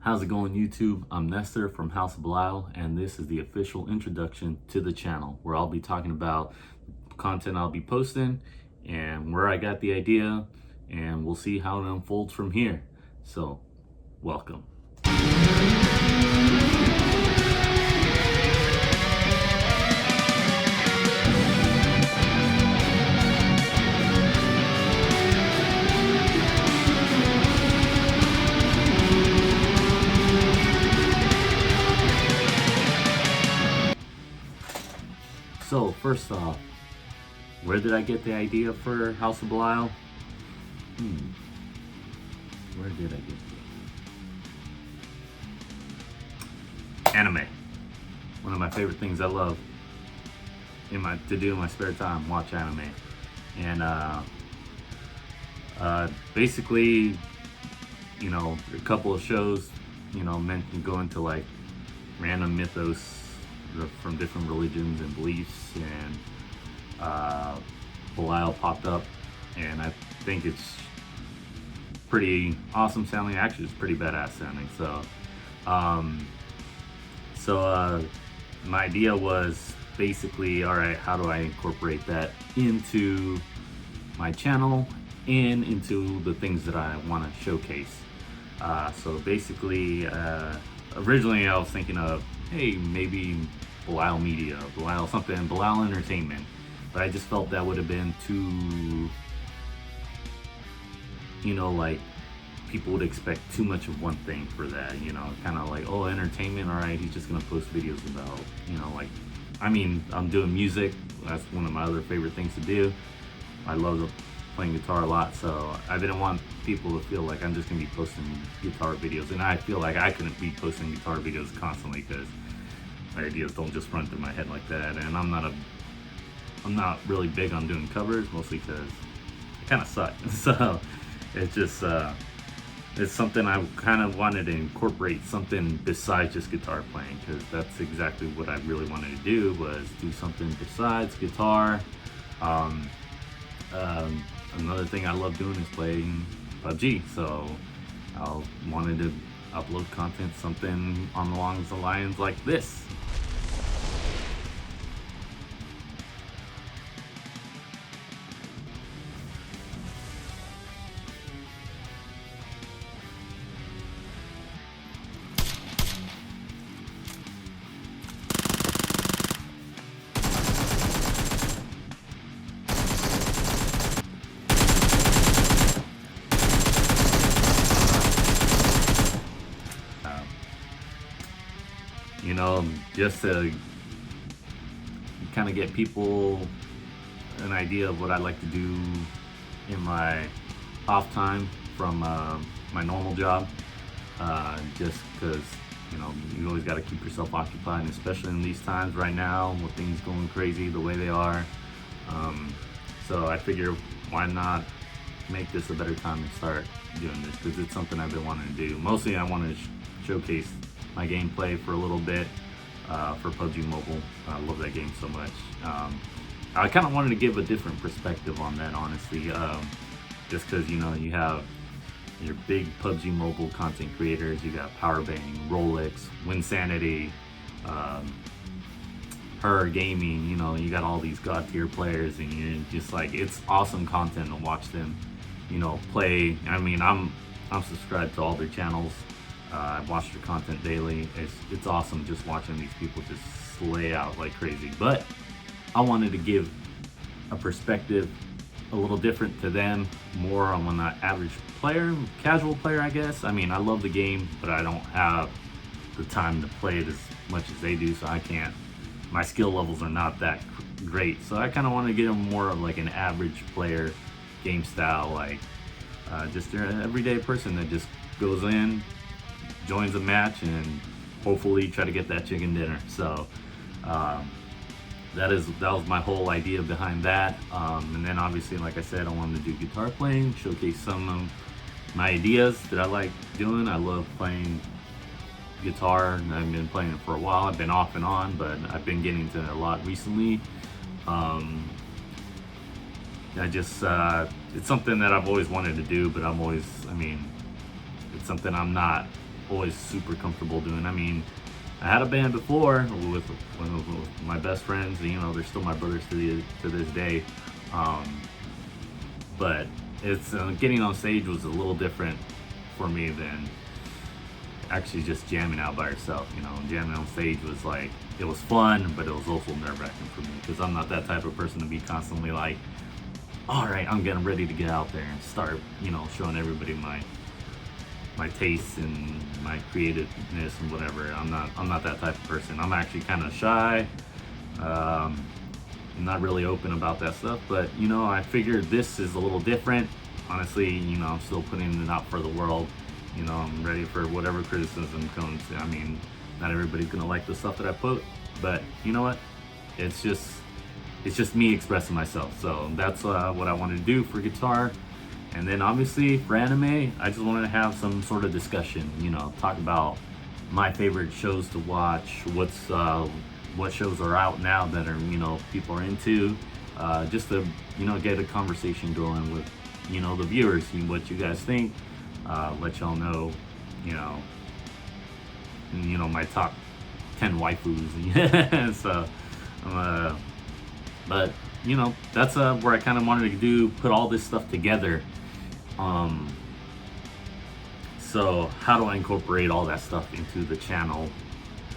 How's it going, YouTube? I'm Nestor from House of Belial, and this is the official introduction to the channel where I'll be talking about content I'll be posting and where I got the idea, and we'll see how it unfolds from here. So, welcome. So first off, where did I get the idea for House of Belial? Where did I get the idea? Anime. One of my favorite things I love to do in my spare time, watch anime. And basically, you know, a couple of shows, you know, meant to go into like random mythos from different religions and beliefs, and Belial popped up, and I think it's pretty awesome sounding. Actually, it's pretty badass sounding. So my idea was basically, all right, how do I incorporate that into my channel and into the things that I want to showcase? So basically, originally I was thinking of, hey, maybe Belial Media, Belial something, Belial Entertainment. But I just felt that would have been too, you know, like people would expect too much of one thing for that, you know, kind of like, oh, entertainment, all right, he's just gonna post videos about, you know, like, I mean, I'm doing music, that's one of my other favorite things to do. I love playing guitar a lot, so I didn't want people to feel like I'm just gonna be posting guitar videos, and I feel like I couldn't be posting guitar videos constantly because my ideas don't just run through my head like that, and I'm not really big on doing covers, mostly because I kind of suck. So it's just it's something I kind of wanted to incorporate, something besides just guitar playing, because that's exactly what I really wanted to do, was do something besides guitar. Another thing I love doing is playing PUBG, so I wanted to upload content, something along the lines like this. You know, just to kind of get people an idea of what I like to do in my off time from my normal job, just because, you know, you always got to keep yourself occupied, and especially in these times right now with things going crazy the way they are. So I figure, why not make this a better time to start doing this, because it's something I've been wanting to do. Mostly I want to showcase my gameplay for a little bit for PUBG Mobile. I love that game so much. I kind of wanted to give a different perspective on that, honestly, just because, you know, you have your big PUBG Mobile content creators. You got Powerbang, Rolex, Winsanity, Her Gaming. You know, you got all these god tier players, and you're just like, it's awesome content to watch them, you know, play. I mean, I'm subscribed to all their channels. I watch their content daily. It's awesome just watching these people just slay out like crazy. But I wanted to give a perspective a little different to them, more on that average player, casual player, I guess. I mean, I love the game, but I don't have the time to play it as much as they do, so I can't. My skill levels are not that great, so I kind of want to get them more of like an average player game style, like just an everyday person that just goes in, joins a match, and hopefully try to get that chicken dinner. So that was my whole idea behind that. And then obviously, like I said, I wanted to do guitar playing, showcase some of my ideas that I like doing. I love playing guitar, and I've been playing it for a while. I've been off and on, but I've been getting into it a lot recently. It's something that I've always wanted to do, but it's something I'm not always super comfortable doing. I mean, I had a band before with one of my best friends. You know, they're still my brothers to this day. Um, but it's getting on stage was a little different for me than actually just jamming out by yourself. You know, jamming on stage was like, it was fun, but it was also nerve wracking for me because I'm not that type of person to be constantly like, all right, I'm getting ready to get out there and start, you know, showing everybody my tastes and my creativeness and whatever. I'm not that type of person. I'm actually kind of shy. Um, not really open about that stuff, but you know, I figured this is a little different. Honestly, you know, I'm still putting it out for the world. You know, I'm ready for whatever criticism comes. I mean, not everybody's gonna like the stuff that I put, but you know what? It's just it's just me expressing myself. So that's what I wanted to do for guitar. And then obviously for anime, I just wanted to have some sort of discussion. You know, talk about my favorite shows to watch. What shows are out now that are, you know, people are into. Just to, you know, get a conversation going with, you know, the viewers, see what you guys think. Let y'all know, you know, my top 10 waifus. So, but you know, that's where I kind of wanted to put all this stuff together. Um, so how do I incorporate all that stuff into the channel?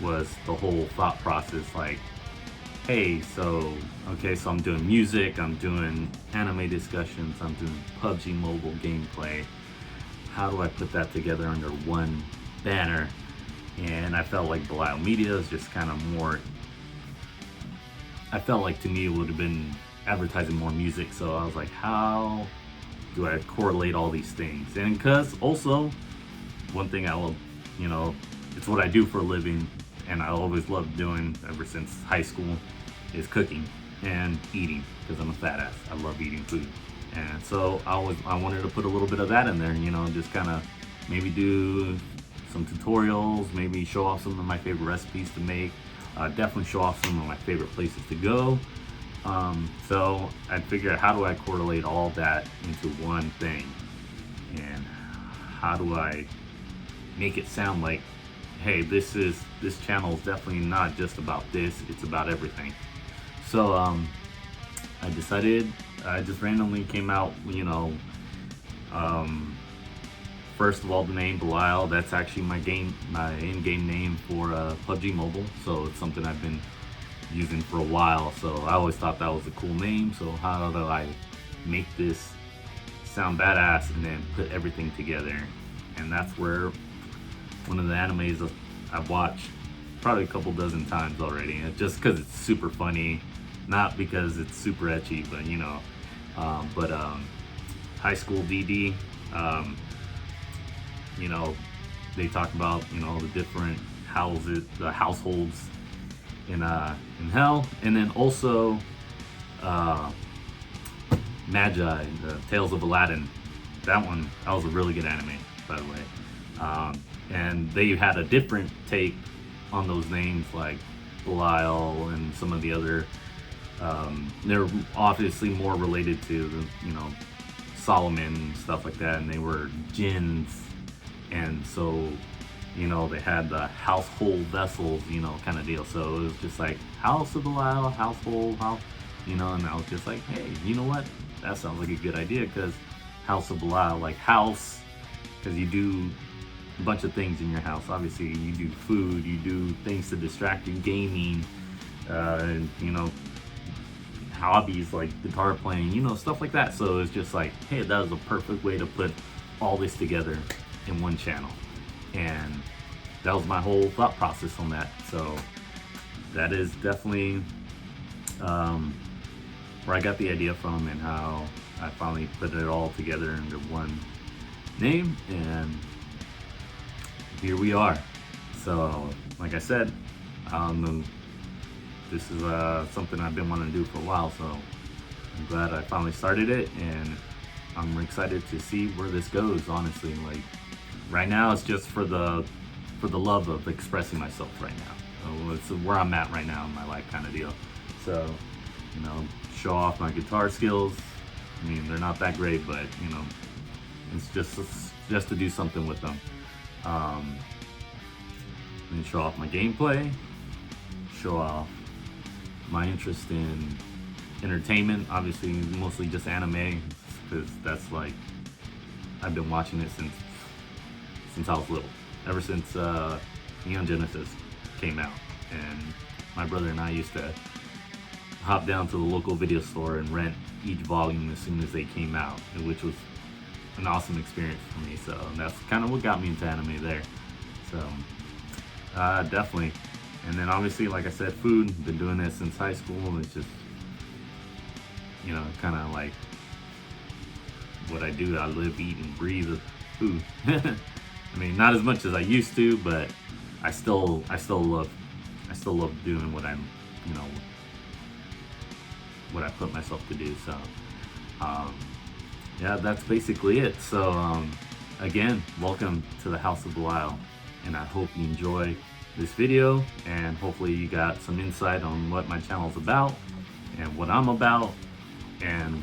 Was the whole thought process like, hey, so okay, so I'm doing music, I'm doing anime discussions, I'm doing PUBG Mobile gameplay. How do I put that together under one banner? And I felt like Belial Media is just kind of more. I felt like to me it would have been advertising more music, so I was like, how do I correlate all these things? And because also, one thing I love, you know, it's what I do for a living, and I always loved doing ever since high school, is cooking and eating, because I'm a fat ass. I love eating food. And so I wanted to put a little bit of that in there, you know, just kind of maybe do some tutorials, maybe show off some of my favorite recipes to make, definitely show off some of my favorite places to go. So I figured, how do I correlate all that into one thing? And how do I make it sound like, hey, this channel is definitely not just about this, it's about everything. So I decided, I just randomly came out, you know, first of all, the name Belial, that's actually my in-game name for PUBG Mobile. So it's something I've been using for a while. So I always thought that was a cool name. So how do I make this sound badass and then put everything together? And that's where one of the animes I've watched probably a couple dozen times already. And just because it's super funny, not because it's super ecchi, but you know, High School DD. You know, they talk about, you know, the different the households in hell, and then also Magi, the Tales of Aladdin. That was a really good anime, by the way. And they had a different take on those names, like Belial and some of the other. They're obviously more related to the, you know, Solomon and stuff like that, and they were jinns. And so, you know, they had the household vessels, you know, kind of deal. So it was just like House of Belial, household, house, you know, and I was just like, hey, you know what? That sounds like a good idea, because House of Belial, like house, because you do a bunch of things in your house. Obviously, you do food, you do things to distract you, gaming, and, you know, hobbies like guitar playing, you know, stuff like that. So it's just like, hey, that was a perfect way to put all this together in one channel. And that was my whole thought process on that. So that is definitely where I got the idea from, and how I finally put it all together under one name, and here we are. So like I said, this is something I've been wanting to do for a while, so I'm glad I finally started it, and I'm excited to see where this goes, honestly. Like, right now it's just for the love of expressing myself right now. So it's where I'm at right now in my life, kind of deal. So, you know, show off my guitar skills. I mean, they're not that great, but you know, it's just to do something with them. and show off my gameplay, show off my interest in entertainment, obviously mostly just anime, because that's like, I've been watching it since I was little, ever since Neon Genesis came out, and my brother and I used to hop down to the local video store and rent each volume as soon as they came out, which was an awesome experience for me. So that's kind of what got me into anime there. So definitely. And then obviously, like I said, food. Been doing this since high school. It's just, you know, kind of like what I do. I live, eat, and breathe food. I mean, not as much as I used to, but I still love doing what I'm, you know, what I put myself to do. So yeah, that's basically it. So again, welcome to the House of Belial, and I hope you enjoy this video, and hopefully you got some insight on what my channel is about and what I'm about and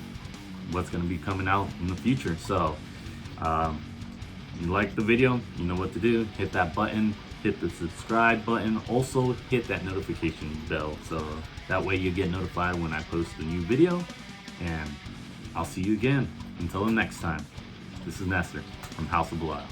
what's going to be coming out in the future. So you like the video, you know what to do. Hit that button, hit the subscribe button, also hit that notification bell, so that way you get notified when I post a new video. And I'll see you again. Until the next time, this is Nestor from House of Belial.